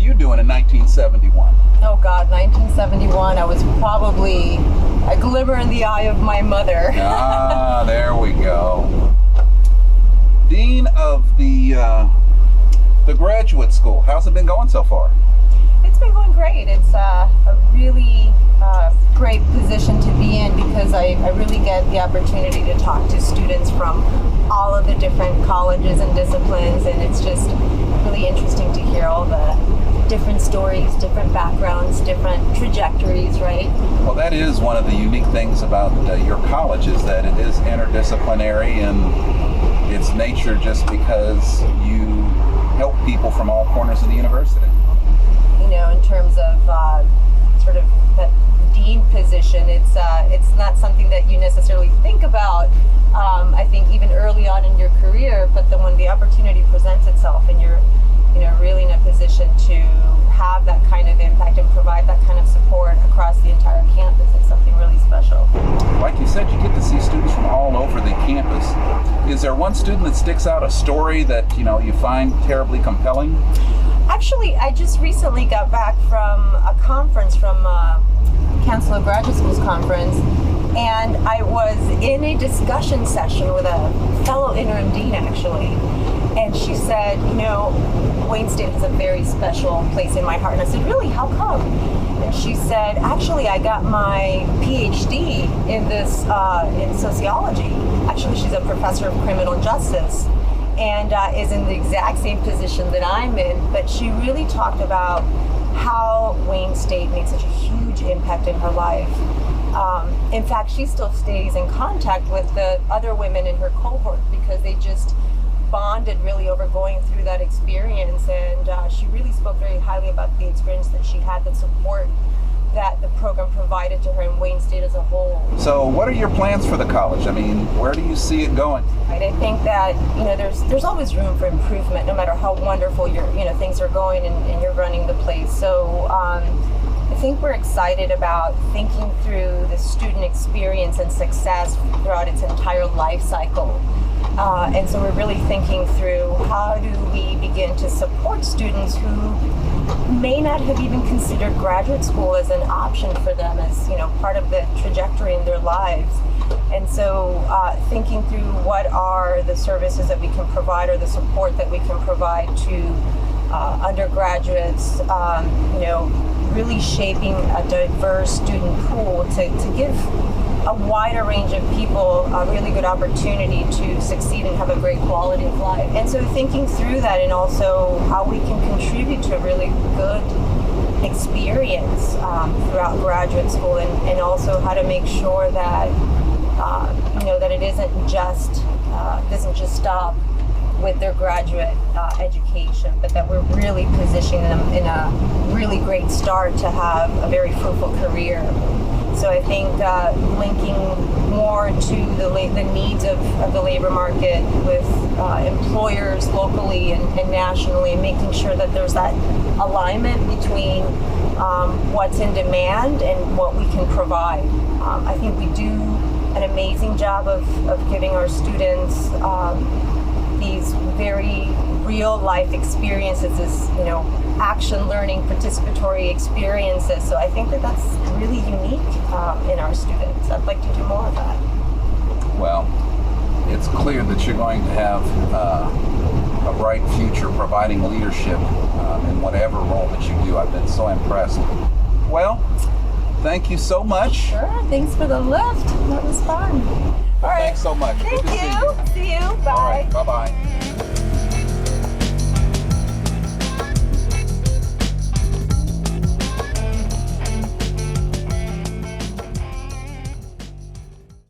you doing in 1971? Oh God, 1971, I was probably a glimmer in the eye of my mother. Ah, there we go. Dean of the graduate school, how's it been going so far? It's been going great. It's a really great position to be in because I really get the opportunity to talk to students from all of the different colleges and disciplines, and it's just really interesting to hear all the different stories, different backgrounds, different trajectories, right? Well, that is one of the unique things about your college is that it is interdisciplinary in its nature just because you help people from all corners of the university. You know, in terms of sort of that dean position, it's not something that you necessarily think about, I think, even early on in your career, but then when the opportunity presents itself and you're really in a position to have that kind of impact and provide that kind of support across the entire campus, it's something really special. Like you said, you get to see students from all over the campus. Is there one student that sticks out, a story that you find terribly compelling? Actually, I just recently got back from a conference from Council of Graduate Schools conference, and I was in a discussion session with a fellow interim dean, actually. And she said, Wayne State is a very special place in my heart. And I said, really, how come? And she said, actually, I got my PhD in this, in sociology. Actually, she's a professor of criminal justice and is in the exact same position that I'm in. But she really talked about how Wayne State made such a huge impact in her life. In fact, she still stays in contact with the other women in her cohort because they just bonded really over going through that experience, and she really spoke very highly about the experience that she had, the support that the program provided to her in Wayne State as a whole. So what are your plans for the college? I mean, where do you see it going? Right, I think that there's always room for improvement, no matter how wonderful things are going and you're running the place. So I think we're excited about thinking through the student experience and success throughout its entire life cycle. And so we're really thinking through how do we begin to support students who may not have even considered graduate school as an option for them as part of the trajectory in their lives. And so thinking through what are the services that we can provide or the support that we can provide to undergraduates, really shaping a diverse student pool to give a wider range of people a really good opportunity to succeed and have a great quality of life. And so thinking through that and also how we can contribute to a really good experience throughout graduate school and also how to make sure that, that it doesn't just stop with their graduate education, but that we're really positioning them in a really great start to have a very fruitful career. So I think linking more to the needs of the labor market with employers locally and nationally, and making sure that there's that alignment between what's in demand and what we can provide. I think we do an amazing job of giving our students these very real life experiences, this action learning, participatory experiences. So I think that that's really unique in our students. I'd like to do more of that. Well, it's clear that you're going to have a bright future providing leadership in whatever role that you do. I've been so impressed. Well, thank you so much. Sure, thanks for the lift. That was fun. All right. Thanks so much. Thank Good to you. See you. Bye. All right, bye-bye.